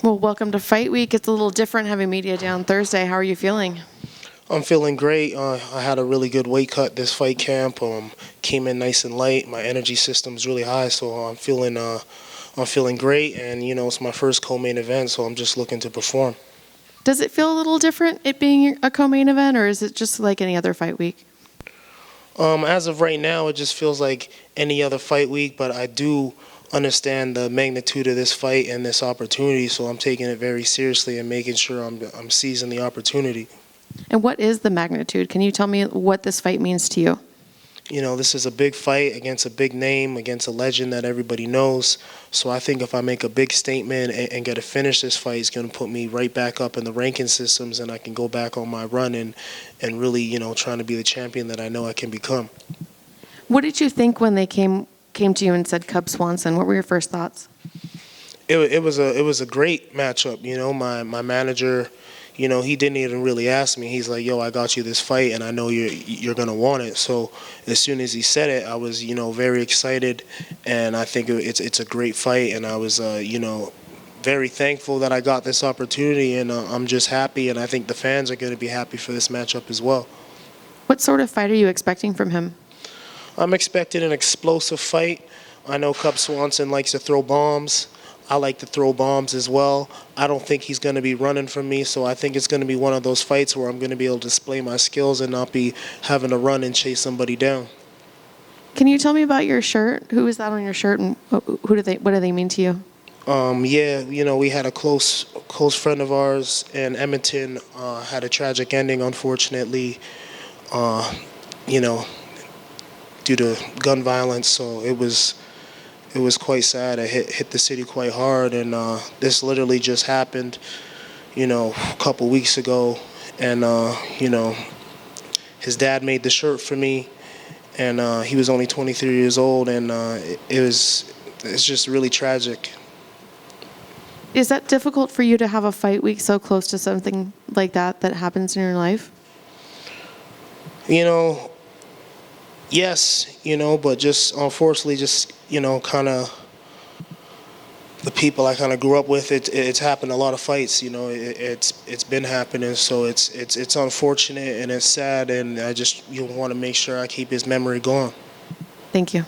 Well, welcome to Fight Week. It's a little different having media down Thursday. How are you feeling? I'm feeling great. I had a really good weight cut this fight camp. Came in nice and light. My energy system's really high, so I'm feeling great. And it's my first co-main event, so I'm just looking to perform. Does it feel a little different, it being a co-main event, or is it just like any other fight week? As of right now, it just feels like any other fight week, but I do understand the magnitude of this fight and this opportunity, so I'm taking it very seriously and making sure I'm seizing the opportunity. And what is the magnitude? Can you tell me what this fight means to you? This is a big fight against a big name, against a legend that everybody knows. So I think if I make a big statement and get to finish this fight, it's going to put me right back up in the ranking systems, and I can go back on my run and really, trying to be the champion that I know I can become. What did you think when they came to you and said Cub Swanson? What were your first thoughts? It was a great matchup. My manager, he didn't even really ask me. He's like, "Yo, I got you this fight, and I know you're gonna want it." So as soon as he said it, I was very excited, and I think it's a great fight, and I was very thankful that I got this opportunity, and I'm just happy, and I think the fans are going to be happy for this matchup as well. What sort of fight are you expecting from him? I'm expecting an explosive fight. I know Cub Swanson likes to throw bombs. I like to throw bombs as well. I don't think he's going to be running from me, so I think it's going to be one of those fights where I'm going to be able to display my skills and not be having to run and chase somebody down. Can you tell me about your shirt? Who is that on your shirt, and what do they mean to you? Yeah, we had a close friend of ours in Edmonton had a tragic ending, unfortunately, due to gun violence, so it was quite sad. It hit the city quite hard, and this literally just happened, a couple weeks ago. And his dad made the shirt for me, and he was only 23 years old, and it's just really tragic. Is that difficult for you to have a fight week so close to something like that happens in your life? Yes, but just unfortunately, just kind of the people I kind of grew up with. It's happened a lot of fights. It's been happening. So it's unfortunate and it's sad, and I just want to make sure I keep his memory going. Thank you.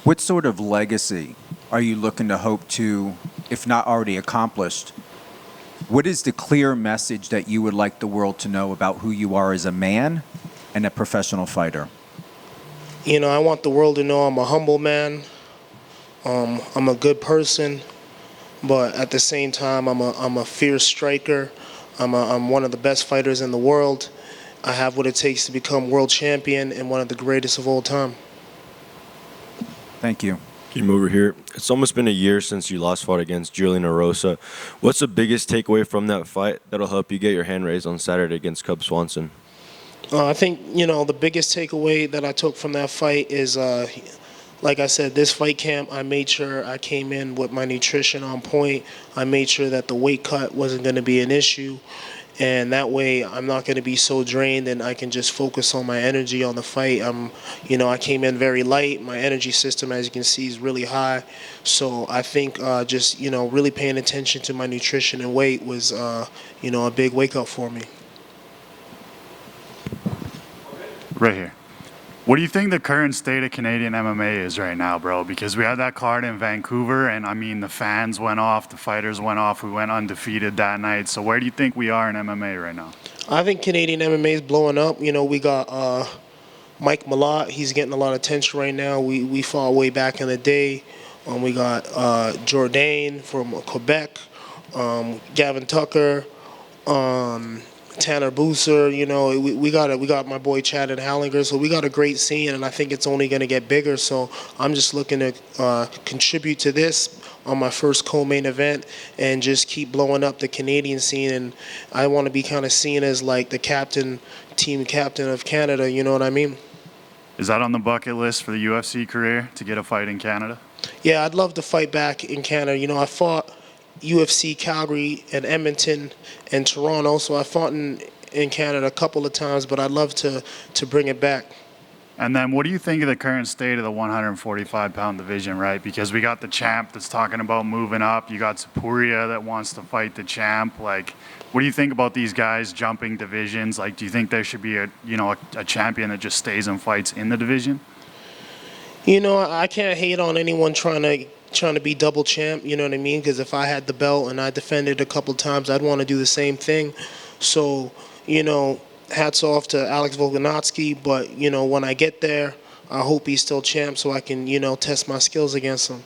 What sort of legacy are you looking to hope to, if not already accomplished? What is the clear message that you would like the world to know about who you are as a man and a professional fighter? I want the world to know I'm a humble man. I'm a good person, but at the same time, I'm a fierce striker. I'm one of the best fighters in the world. I have what it takes to become world champion and one of the greatest of all time. Thank you. Came over here. It's almost been a year since you last fought against Julian Erosa. What's the biggest takeaway from that fight that'll help you get your hand raised on Saturday against Cub Swanson? I think, the biggest takeaway that I took from that fight is, like I said, this fight camp, I made sure I came in with my nutrition on point. I made sure that the weight cut wasn't going to be an issue. And that way, I'm not going to be so drained, and I can just focus on my energy on the fight. I came in very light. My energy system, as you can see, is really high. So I think just really paying attention to my nutrition and weight was, a big wake up for me. Right here. What do you think the current state of Canadian MMA is right now, bro? Because we had that card in Vancouver, and the fans went off, the fighters went off, we went undefeated that night. So where do you think we are in MMA right now? I think Canadian MMA is blowing up. We got Mike Malott. He's getting a lot of attention right now. We fought way back in the day. We got Jourdain from Quebec, Gavin Tucker, Tanner Booser, we got my boy Chad and Hallinger, so we got a great scene, and I think it's only going to get bigger. So I'm just looking to contribute to this on my first co-main event and just keep blowing up the Canadian scene. And I want to be kind of seen as like the team captain of Canada. You know what I mean? Is that on the bucket list for the UFC career, to get a fight in Canada? Yeah, I'd love to fight back in Canada. I fought UFC Calgary and Edmonton and Toronto, so I fought in Canada a couple of times, but I'd love to bring it back. And then what do you think of the current state of the 145-pound division, right? Because we got the champ that's talking about moving up. You got Sapuria that wants to fight the champ. Like, what do you think about these guys jumping divisions? Like, do you think there should be a champion that just stays and fights in the division? You know, I can't hate on anyone trying to be double champ, you know what I mean? Because if I had the belt and I defended a couple times, I'd want to do the same thing. So, you know, hats off to Alex Volkanovski, but, you know, when I get there, I hope he's still champ so I can, you know, test my skills against him.